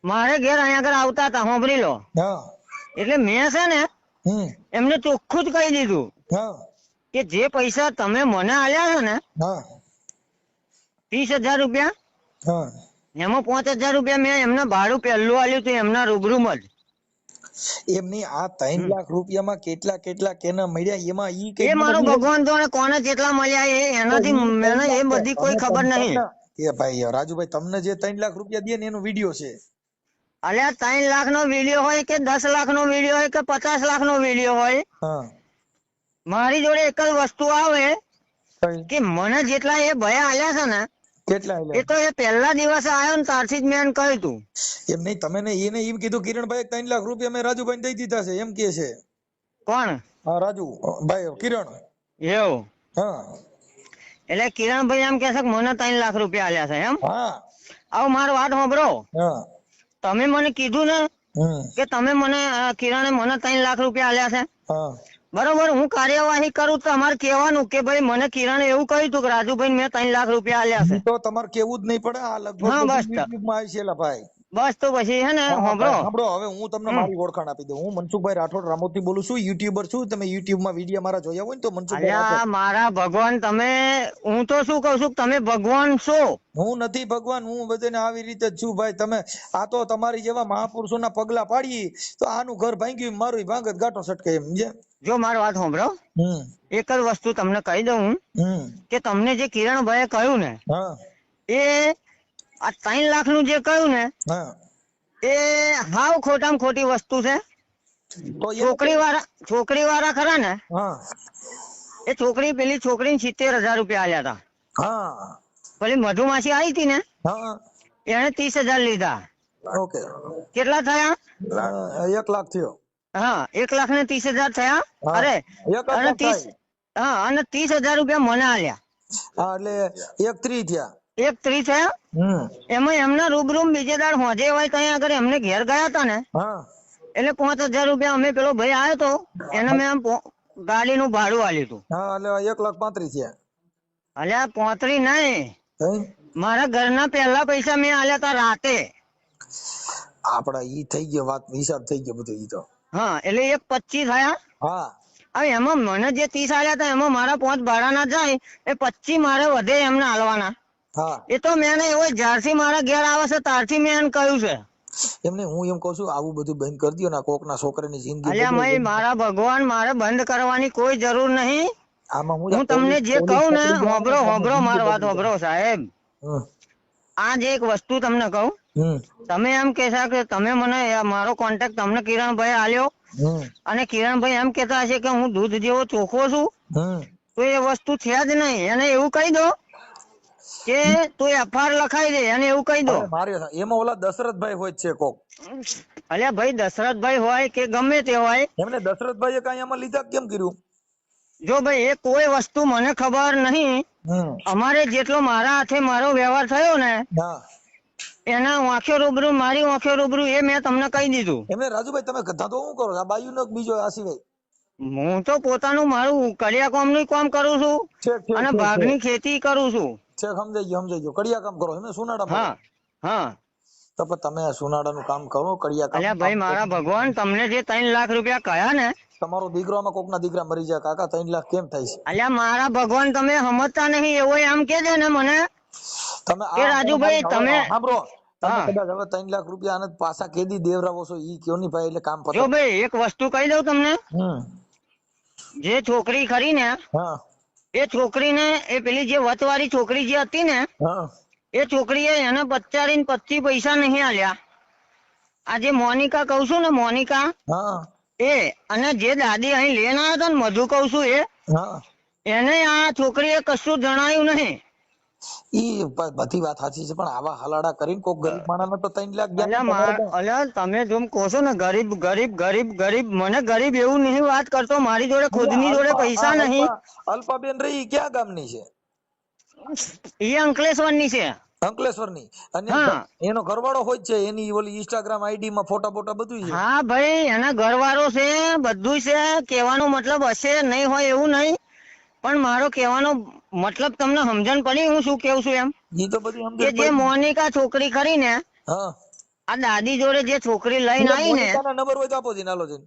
મારે ઘેર અહીંયા આગળ આવતા હતા, સાંભળી લો. એટલે મેં છે ને એમને ચોખ્ખું જ કહી દીધું કે જે પૈસા તમે મને આલ્યા છે ને 30,000 રૂપિયા, એમાં 5,000 રૂપિયા મેં એમને ભાડું પહેલું આલ્યું હતું એમના રૂબરૂમાં જ. એમની આ 3 લાખ રૂપિયામાં કેટલા કેના મળ્યા એમાં ઈ એ મારો ભગવાન જાણે કોને કેટલા મળ્યા એનાથી મને એ બધી કોઈ ખબર નહીં. એ ભાઈ રાજુભાઈ તમને જે 3 લાખ રૂપિયા દે ને એનો વિડીયો છે. અલ્યા 3 લાખ નો વિડીયો હોય કે 10 લાખ નો વિડીયો હોય કે 50 લાખ નો વિડીયો હોય, મારી જોડે એક જ વસ્તુ આવે કે મને જેટલા એ ભયા આલ્યા છે ને, કેટલા એ તો એ પહેલા દિવસે આવ્યો ને ત્યારથી જ મેં કહ્યું તું. એમ નહીં, તમે એને એમ કીધું કિરણભાઈ 3 લાખ રૂપિયા મેં રાજુભાઈ દઈ દીધા છે એમ કે છે? કોણ? હા રાજુ ભાઈ, કિરણ. એવું? હા એટલે કિરણભાઈ એમ કે છે કે મને 3 લાખ રૂપિયા આલ્યા છે એમ? હા. આવો મારી વાત સાંભળો. હા તમે મને કીધું ને કે તમે મને કિરણે મને 3 લાખ રૂપિયા આલ્યા છે, બરોબર. હું કાર્યવાહી કરું તો તમારે કહેવાનું કે ભાઈ મને કિરણે એવું કહ્યું હતું કે રાજુભાઈ મેં 3 લાખ રૂપિયા આલ્યા છે. તો તમારે કેવું જ નહીં પડે, આ લગભગ YouTube માં આવી છે ભાઈ. બસ તો પછી હે ને સાંભળો, હવે હું તમને મારી ઓળખાણ આપી દઉં. હું મનસુખભાઈ રાઠોડ રામોદ થી બોલું છું, યુટ્યુબર છું. તમે યુટ્યુબ માં વિડીયો મારા જોયા હોય ને તો મનસુખભાઈ રાઠોડ. મારા ભગવાન તમે, હું તો શું કહું છું, તમે ભગવાન છો. હું નથી ભગવાન, હું બધાને આવી રીતે જ છું ભાઈ. તમે આ તો તમારી જેવા મહાપુરુષોના પગલા પાડી તો આનું ઘર ભાંગ્યું, મારું ભાંગત ગાંઠો સટકે એમ. જો મારી વાત સાંભળો, એક જ વસ્તુ તમને કહી દઉં કે તમને જે કિરણભાઈએ કહ્યું ને, એ આ 3 લાખ નું જે કહ્યું ને એ હાવ ખોટામાં ખોટી વસ્તુ છે. છોકરી વાળા ખરા ને, એ છોકરી પેલી છોકરીને 70,000 રૂપિયા આલ્યા હતા. પેલી મધુમાસી આવી હતી ને, એને 30,000 લીધા. કેટલા થયા? 1 લાખ થયો. હા 1 લાખ ને 30,000 થયા. અરે અને 30,000 રૂપિયા મને આલ્યા. એટલે 1,30 થયા. 1,30 થયા. એમાં એમના રૂબરૂ બીજે દાડ હોજે હોય ત્યાં આગળ એમને ઘેર ગયા હતા ને, એટલે 5,000 રૂપિયા અમે પેલો ભાઈ આવ્યો તો એને મેં ગાડી નું ભાડું આલ્યું હતું. એટલે 1,35,000 થયા. અલ્યા 35 નહીં, મારા ઘરના પહેલા પૈસા મેં આલ્યા હતા રાતે. આપડા ઈ થઈ ગયો વાત, હિસાબ થઈ ગયો બધું ઈ તો. હા એટલે 1,25 થયા. હવે એમાં મને જે 30 આલ્યા હતા એમાં મારા 5 ભાડાના જાય, એ 25 મારે વધે એમને આલવાના. એ તો મેં એવો જ્યારથી મારા ઘેર આવે છે ત્યારથી મેં એને કહ્યું છે. એમને હું એમ કઉ છું આવું બધું બંધ કરી દો ને, કોક ના છોકરાની જિંદગી. અલ્યા મારા ભગવાન, મારે બંધ કરવાની કોઈ જરૂર નહીં. હું તમને જે કહું ને, હોબરો મારી વાત હોબરો સાહેબ. આ જે એક વસ્તુ તમને કહું, તમે એમ કહેશા કે તમે મને મારો કોન્ટેક્ટ તમને કિરણભાઈ આલ્યો, અને કિરણભાઈ એમ કેતા હશે કે હું દૂધ જેવો ચોખ્ખો છું, તો એ વસ્તુ છે જ નહીં. એને એવું કહી દો કે તું FIR લખાઈ દે, અને એવું કહી દો. એમાં ઓલા દશરથભાઈ હોય છે કોક. અલ્યા ભાઈ દશરથભાઈ હોય કે ગમે તે હોય, એમને દશરથભાઈએ કઈ આમાં લીધા કેમ કર્યું? જો ભાઈ એ કોઈ વસ્તુ મને ખબર નહીં. અમારે જેટલો મારા હાથે મારો વ્યવહાર થયો ને, એના આંખો રૂબરૂ, મારી આંખો રૂબરૂ, એ મેં તમને કહી દીધું. એમને રાજુભાઈ તમે ધંધો શું કરો? આ બાયુ નો બીજો આ સિવાય? હું તો પોતાનું મારું કડિયા કામ નું કામ કરું છું, અને ભાગની ખેતી કરું છું. સમજાઈ ગયો. કડિયા કામ કરો એમને સુનાડા? હા. તો તમે સુનાડા નું કામ કરો, કડિયા કામ. ભાઈ મારા ભગવાન, તમને જે 3 લાખ રૂપિયા કહ્યા ને, તમારો દીકરો આમાં કોકના દીકરા મરી જાય કાકા 3 લાખ કેમ થાય છે? અલ્યા મારા ભગવાન તમે સમજતા નહીં એવો એમ કે છે ને મને તમે કે રાજુભાઈ તમે સાંભળો, તમે કદાચ હવે 3 લાખ રૂપિયા આને પાછા કેદી દેવરાવો છો ઈ કયો ની ભાઈ, એટલે કામ પતે. જો ભાઈ એક વસ્તુ કહી દઉં તમને, જે છોકરી ખરી ને એ છોકરીને એ પેલી જે વચવાળી છોકરી જે હતી ને એ છોકરીએ એને 25 પૈસા નહીં આલ્યા. આ જે મોનિકા કઉ છું ને મોનિકા એ અને જે દાદી અહીં લેન આવ્યો હતો ને મધુ કઉ છું એને આ છોકરીએ કશું જણાયું નહીં. ઈ બધી વાત સાચી છે પણ આવા હલાડા કરીને કોક ગરીબ માણસને તો 3 લાખ અલ્યા તમે જેમ કહો છો ને ગરીબ ગરીબ ગરીબ ગરીબ, મને ગરીબ એવું નહીં વાત કરતો, મારી જોડે ખુદની જોડે પૈસા નહીં. અલ્પાબેન રહી ક્યાં ગામની છે? એ અંકલેશ્વરની છે. અંકલેશ્વરની. અને એનો ઘરવાળો હોય છે, એની ઓલી ઇન્સ્ટાગ્રામ આઈડી માં ફોટા બોટા બધું છે. હા ભાઈ એના ઘરવાળો છે, બધું છે. કહેવાનો મતલબ હશે નહીં હોય એવું નહીં, પણ મારો કહેવાનો મતલબ તમને સમજણ પડી હું શું કેવું છું એમ? ઈ તો બધી સમજણ કે જે મોનિકા છોકરી ખરી ને આ દાદી જોડે જે છોકરી લઈને આવી ને, નંબર હોય તો આપો જી, નાલો જી.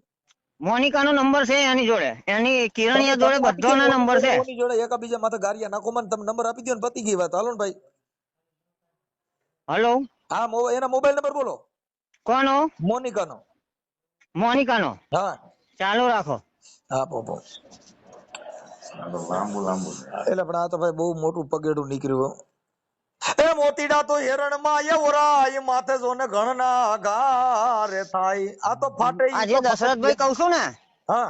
મોનિકાનો નંબર છે એની જોડે, એની કિરણિયા જોડે બધાના નંબર છે. એની જોડે એકાબીજા માથે ગારિયા નાખો, મને તમે નંબર આપી દો ને પતી ગઈ વાત. હાલો ને ભાઈ. હલો, હા એના મોબાઈલ નંબર બોલો. કોનો? મોનિકાનો. મોનિકાનો? હા ચાલુ રાખો. આપો. એટલે પણ આ તો ભાઈ બહુ મોટું પગેડું નીકળ્યું. એ મોતીડા તો હેરણ માં એવરાય માથે જોને ઘણના ગારે થાય. આ તો ફાટે. આજે દશરથભાઈ કહું છું ને. હા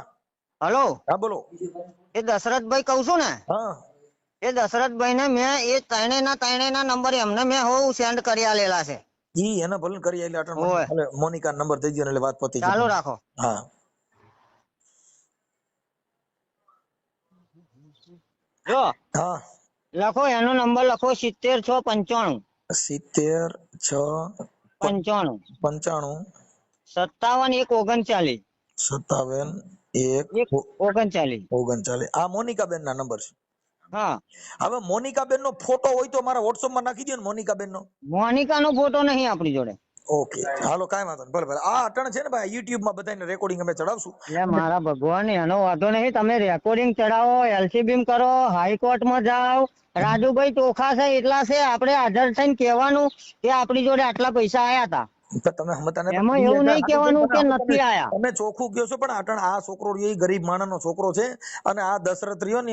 હલો, હા બોલો. એ દશરથભાઈ કહું છું ને. હા એ દશરથભાઈ ને મેં એ ત્રણેયના નંબર એમને મેં હું સેન્ડ કરી આલેલા છે. ઈ એને ભલે કરી એટલે મોનિકા નંબર દઈ દો એટલે વાત પતી. ચાલુ રાખો. હા જો લખો એનો નંબર લખો 76 695 76 695 55 57 139. આ મોનિકાબેન ના નંબર છે. હા હવે મોનિકાબેન નો ફોટો હોય તો મારા વોટ્સઅપ માં નાખી દો ને. મોનિકાબેન નો ફોટો નહીં આપણી જોડે. ઓકે હાલો કાઈ વાંધો નહીં. ભલે આ અટણ છે ને ભાઈ યુટ્યુબ માં બધાને રેકોર્ડિંગ અમે ચડાવશું. મારા ભગવાન એનો વાંધો નહીં, તમે રેકોર્ડિંગ ચડાવો, એલસીબી કરો, હાઈકોર્ટ માં જાઓ. રાજુભાઈ ચોખા છે એટલા છે, આપણે હાજર થઈને કહેવાનું કે આપણી જોડે આટલા પૈસા આયા હતા. એમાં એવું નહીં કહેવાનું કે નથી આયા. તમે ચોખ્ખું કહો છો પણ અટણ આ છોકરો એ ગરીબ માણસ નો છોકરો છે અને આ દશરથ રહ્યો ને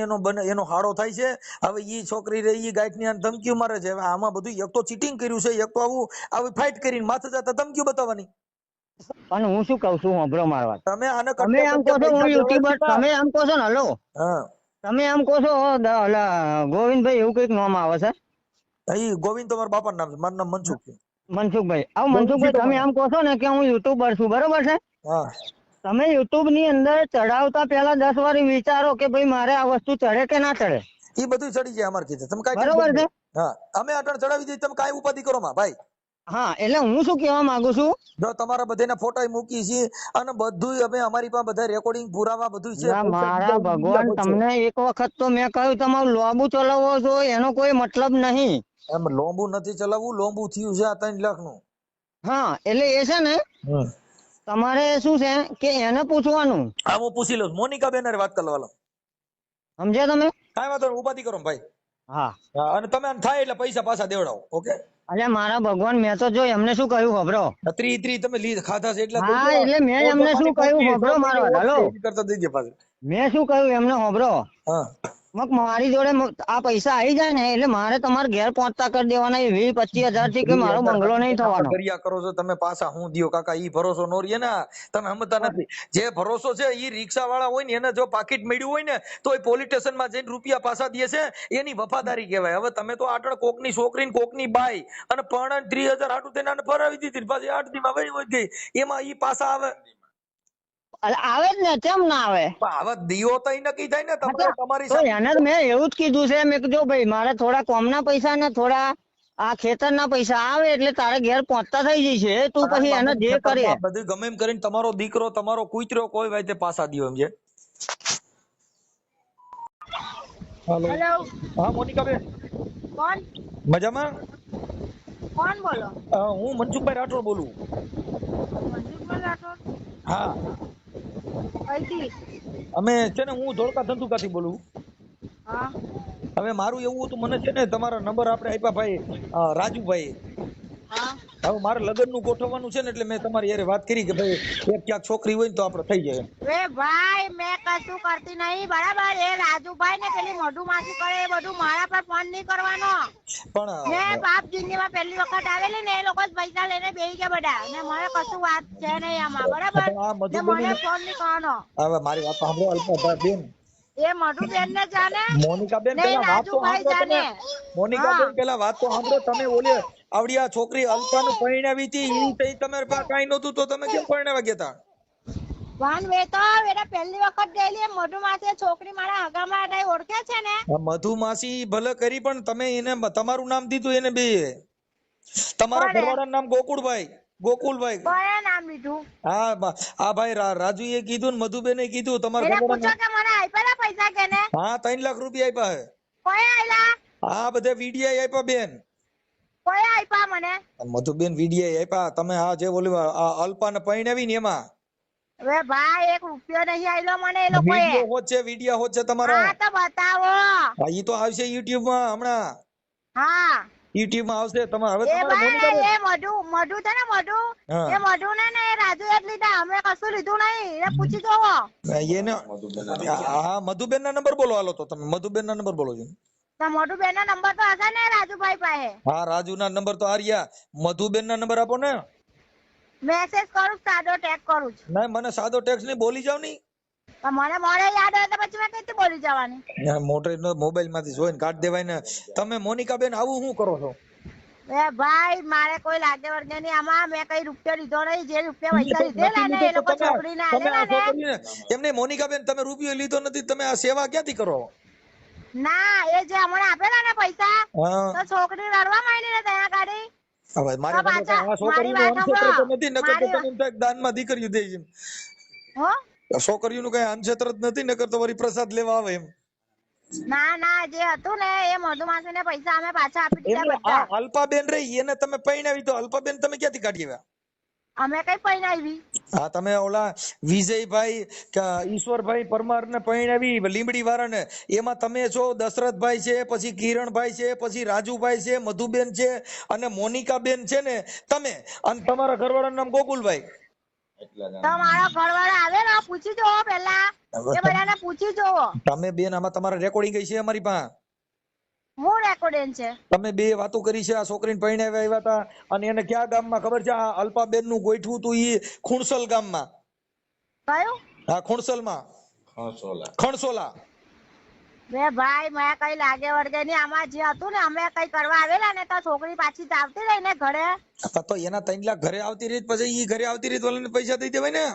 એનો હાડો થાય છે. હવે ઈ છોકરી રહી ગાઈટ ની ધમકીઓ મારે છે. આમાં બધું એક તો ચીટિંગ કર્યું છે, એક તો આવી ફાઇટ કરીને માથે જતા ધમકીઓ બતાવવાની. અને હું શું કહું છું સાંભળો મારી વાત. તમે આને તમે એમ કહો છો હું યુટ્યુબર, તમે એમ કહો છો ને હલો તમે એમ કહો છો ગોવિંદભાઈ એવું કઈક નામ આવે છે. ગોવિંદ તમારા બાપાનું નામ છે, મારું નામ મનસુખ છે. મનસુખભાઈ, મનસુખભાઈ તમે એમ કહો છો ને કે હું યુટ્યુબર છું, બરોબર છે? તમે યુટ્યુબ ની અંદર ચડાવતા પેલા 10 વાર વિચારો કે ભાઈ મારે આ વસ્તુ ચડે કે ના ચડે. એ બધું ચડી જાય અમારે કીધે. તમે કઈ બરોબર છે? અમે અટણ ચડાવી દઈએ, તમે કઈ ઉપાધિ કરો માં ભાઈ. હા એટલે હું શું કહેવા માંગુ છું, જો તમારા બધાના ફોટા મૂકી છે અને બધું અમે અમારી પાસે બધા રેકોર્ડિંગ પુરાવા બધું છે. મારા ભગવાન તમને એક વખત તો મેં કહ્યું તમારું લોબુ ચલાવવો છો એનો કોઈ મતલબ નહીં. એમ લોંબુ નથી ચલાવવું, લોંબુ થયું છે આ 3 લાખ નું. હા એટલે એ છે ને તમારે શું છે કે એને પૂછવાનું. હા હું પૂછી લઉં. મોનિકા બેન વાત કરવા લો. સમજ્યા તમે? કાંઈ વાંધો નહીં, ઉપાધિ કરો ભાઈ. હા અને તમે થાય એટલે પૈસા પાછા દેવડાવો. ઓકે. અલ્યા મારા ભગવાન મેં તો જો એમને શું કહ્યું ખબરો? ત્રી તમે ખાધા છે એટલે. હા એટલે મેં એમને શું કહ્યું ખબરો? મારો હલો કરતા દઈ દે પાછું. મેં શું કહ્યું એમને ખબરો? હા મારી જોડે આ પૈસા આવી જાય ને એટલે મારે તમારે ઘેર પહોંચતા કરી દેવાના 20-25 હજાર થી કે મારો બંગલો નહીં થવાનો. કર્યા કરો છો તમે પાછા. હું દિયો કાકા ઈ ભરોસો નો રહે ને, તમે સમજતા નથી. જે ભરોસો છે ઈ રિક્ષા વાળા હોય ને એને જો પાકીટ મળ્યું હોય ને તો એ પોલીસ સ્ટેશન માં જઈને રૂપિયા પાછા દે છે, એની વફાદારી કહેવાય. હવે તમે તો આટણ કોકની છોકરી કોકની બાઈ અને પણ 30,000 હાટું તેને ફરાવી દીધી, પાછી 8 દી માં વહી ગઈ. એમાં ઈ પાછા આવે આવે જ ને, કેમ ના આવે? હવે દિયો તો નક્કી થાય ને તમારી તો એને મેં એવું જ કીધું છે, મેં કીધું ભાઈ મારે થોડા કોમના પૈસા ને થોડા આ ખેતરના પૈસા આવે એટલે તારે ઘેર પહોંચતા થઈ જશે. તું પછી એને જે કરે બધું ગમે એમ કરીને તમારો દીકરો તમારો કૂતરો કોઈ વાતે પાછા દિયો એમ છે. હેલો હા મોનિકા બેન. કોણ? મજામાં? કોણ બોલો? હું મનસુખભાઈ રાઠોડ બોલું. મનસુખભાઈ રાઠોડ? હા કઈથી? અમે છે ને હું ધોળકા ધંધુકાથી બોલું. હા હવે મારું એવું હતું, મને છે ને તમારા નંબર આપણે આપ્યા ભાઈ રાજુભાઈ. હા હવે મારે લગ્નનું ગોઠવવાનું છે ને એટલે મેં તમારી યારે વાત કરી કે ભાઈ એક ક્યાંક છોકરી હોય ને તો આપણે થઈ જાય. વે ભાઈ મેં કશું કરતી નહીં બરાબર. એ રાજુભાઈ ને પેલી મધુમાસી કરે એ બધું મારા પર ફોન નહીં કરવાનો. પણ મેં બાપ જિંદગીમાં પહેલી વખત આવેલી ને એ લોકો જ પૈસા લઈને બેસી ગયા બધા, ને મને કશું વાત છે નહીં આમાં બરાબર. આ ને મને ફોન નહીં કરવાનો. હવે મારી વાત સાંભળો અલ્પા બેન. એ મધુબેન ને જાને, મોનિકાબેન નહીં પેલા વાત તો રાજુભાઈ સાંભળો તમે. જાને. મોનિકાબેન પેલા વાત તો સાંભળો તમે. ઓલી આવડી આ છોકરી અલ્પાનું પરણાવી હતી ઈ તઈ તમારે પાસે કાંઈ નહોતું તો તમે કેમ પરણાવા ગયા હતા? વાન વેતો એના પહેલી વખત ગયેલી મધુમાસી છોકરી મારા હગામાં નહીં ઓળખે છે ને. મધુમાસી ભલે કરી પણ તમે એને તમારું નામ દીધું એને બે. તમારા કોણે? ઘરવાળાનું નામ ગોકુલભાઈ. કોણે નામ લીધું? આ ભાઈ રાજુએ કીધું ને મધુબેને કીધું તમારા એને પૂછો ઘરવાળાનું. કે મને આપ્યા પૈસા કે ને? હા 3 લાખ રૂપિયા આપ્યા હે. કોઈ આયલા? હા બધે વીડિયા આપ્યા બેન. કોઈ આપ્યા મને? મધુબેન વીડિયા આપ્યા. તમે આ જે ઓલી અલ્પાને પરણાવી ને એમાં હવે ભાઈ 1 રૂપિયો નહીં આયલો મને એ લોકોએ. વિડિયો હોત છે તમારા. હા તો બતાવો. હા ઈ તો આવશે YouTube માં હમણાં. હા YouTube માં આવશે. તમારે હવે એ તમારે ભાઈ એ મધુ છે ને મધુ, હા. એ મધુ ને એ રાજુ એ જ લીધા, અમે કશું લીધું નહીં. એ પૂછી જોવો. એને હા મધુબેન ના નંબર બોલો. હાલો તો તમે મધુબેન ના નંબર બોલો છો. તો મધુબેન નો નંબર તો હશે ને રાજુભાઈ પાસે? હા રાજુ ના નંબર તો આર્યા. મધુબેન ના નંબર આપો ને. મેસેજ કરું સાદો ટેગ કરું છું. ના મને સાદો ટેક્સ નહીં, બોલી જાવ ની. તો મને મોડે યાદ હોય તો પછી મેં કઈથી બોલી જવાની? મોટે મોબાઈલ માંથી જોઈને કાઢ દેવાય ને. તમે મોનિકાબેન આવું શું કરો છો? એ ભાઈ મારે કોઈ લાગે વર્ગે નહીં આમાં. મેં કઈ રૂપિયો લીધો નહીં. જે રૂપિયા પૈસા લીધેલા ને એ લોકો છોકરીને આલેલા ને. એમને મોનિકાબેન તમે રૂપિયો લીધો નથી, તમે આ સેવા ક્યાંથી કરો? ના એ જે હમણાં આપેલા ને પૈસા, હા તો છોકરી રડવા માંડી ને ત્યાં ગાડી. હવે મારે તો પાછા આ છોકરીનું મારી વાત અનક્ષેત્ર તો સાંભળો. નથી, નકર તો તમે તો દાનમાં દીકરીઓ દે છે. હો છોકરીઓનું કઈ અનક્ષેત્ર જ નથી, નકર તો વળી પ્રસાદ લેવા આવે એમ. ના જે હતું ને એ મધુમાસી ને પૈસા અમે પાછા આપી દીધા એટલે બધા. આ અલ્પાબેન રહી એને તમે પરણાવી, તો અલ્પાબેન તમે ક્યાંથી કાઢી આવ્યા? અમે કઈ પરણાવી? હા તમે ઓલા વિજયભાઈ કે ઈશ્વરભાઈ પરમાર ને પરણાવી લીંબડી વાળા ને, એમાં તમે છો દશરથભાઈ છે, પછી કિરણભાઈ છે, પછી રાજુભાઈ છે, મધુબેન છે અને મોનિકાબેન છે ને તમે, અને તમારા ઘરવાળાનું નામ ગોકુલભાઈ. તો મારો ઘરવાળો આવે ને પૂછી જોવો પેલા. એ બધાને પૂછી જોવો. તમે બેન આમાં તમારા રેકોર્ડિંગ છે અમારી પાસે. હું રેકોર્ડિંગ છે. તમે બે વાતો કરી છે. આ છોકરીને પરણાવ્યા આવ્યા હતા અને એને ક્યાં ગામમાં ખબર છે? આ અલ્પાબેન નું ગોઠવું હતું ઈ ખુણસલ ગામમાં. કયું? હા ખુણસલમાં. ખણસોલા. બે ભાઈ મેં કઈ લાગે વળગે નહીં આમાં. જે હતું ને અમે કઈ કરવા આવેલા ને તો છોકરી પાછી આવતી રહી ને ઘરે. તો એના 3 લાખ ઘરે આવતી રીત, પછી ઈ ઘરે આવતી રીત વાળાને પૈસા દઈ દેવાય ને.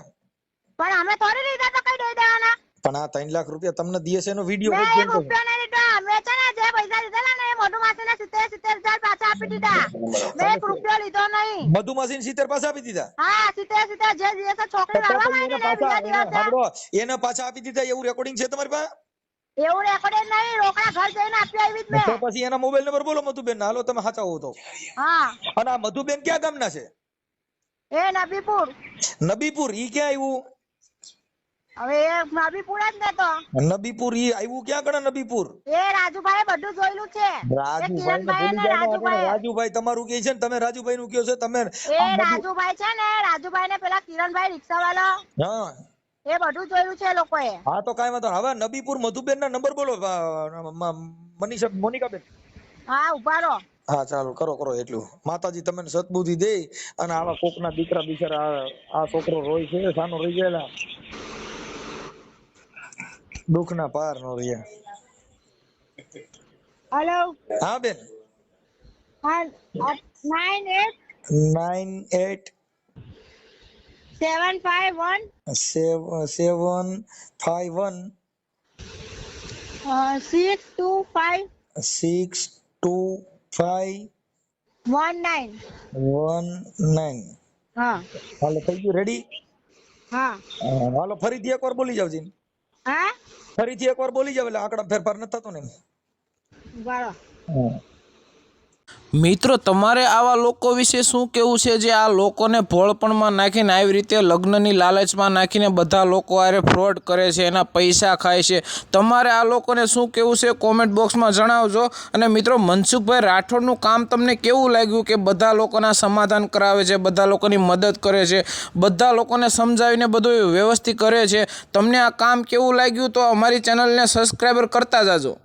પણ અમે થોડી લીધા તો કઈ દઈ દેવાના? પણ આ 3 લાખ રૂપિયા તમને દીએ છે એનો વિડિયો મેં 1 રૂપિયો નહીં લીધો. અમે છે ને જે પૈસા લીધેલા ને એ મધુમાસી ને 70,000 પાછા આપી દીધા. મેં 1 રૂપિયો લીધો નહીં. મધુમાસીને 70 પાછા આપી દીધા. હા 70,000 જે દિવસે છોકરી રડવા માંડી ને બીજા દિવસે એને પાછા આપી દીધા એવું રેકોર્ડિંગ છે તમારી પાસે? એવું રેકોર્ડિંગ નહીં. રોકડા ઘર જઈને આપી આવી જ તો મેં. પછી એના મોબાઈલ નંબર બોલો મધુબેન ના. હાલો તમે સાચા હો તો. હા અને આ મધુબેન ક્યાં ગામના છે? એ નબીપુર. નબીપુર. ઈ ક્યાં આવ્યું? હવે એ નબીપુર જ ને તો. નબીપુર ઈ આવ્યું ક્યાં ગણે? નબીપુર એ રાજુભાઈ બધું જોયેલું છે. એ કિરણભાઈ ને રાજુભાઈ. રાજુભાઈ તમારું કે છે ને, તમે રાજુભાઈ નું કયો છો તમે? એ રાજુભાઈ છે ને, રાજુભાઈ ને પેલા કિરણભાઈ રિક્ષા વાળો, હા એ બધું જોયેલું છે લોકોએ. હા તો કાંઈ વાંધો. હવે નબીપુર મધુબેન ના નંબર બોલો મનીષા મોનિકાબેન. હા ઉભા રહો. હા ચાલો કરો એટલું. માતાજી તમને સદબુદ્ધિ દે. અને આવા કોકના દીકરા બિચારા આ છોકરો રોય છે સાનો રહી ગયેલા, દુઃખના પાર નો રહ્યા. હેલો. હા બેન. હા 98 98 751 751 625 625 19. હા હાલો થઈ ગયું રેડી? હા હાલો ફરીથી એકવાર બોલી જાવ જી. હા ફરીથી એકવાર બોલી જાવ એટલે આંકડા ફેરફાર ન થતો ને. ઉભા રહો. મિત્રો તમારે આવા લોકો વિશે શું કહેવું છે જે આ લોકોને ભોળપણમાં નાખીને આવી રીતે લગ્નની લાલચમાં નાખીને બધા લોકો આરે ફ્રોડ કરે છે, એના પૈસા ખાય છે? તમારે આ લોકોને શું કહેવું છે કોમેન્ટ બોક્સમાં જણાવજો. અને મિત્રો મનસુખભાઈ રાઠોડનું કામ તમને કેવું લાગ્યું કે બધા લોકોના સમાધાન કરાવે છે, બધા લોકોની મદદ કરે છે, બધા લોકોને સમજાવીને બધું વ્યવસ્થિત કરે છે? તમને આ કામ કેવું લાગ્યું તો અમારી ચેનલને સબસ્ક્રાઈબર કરતા જાજો.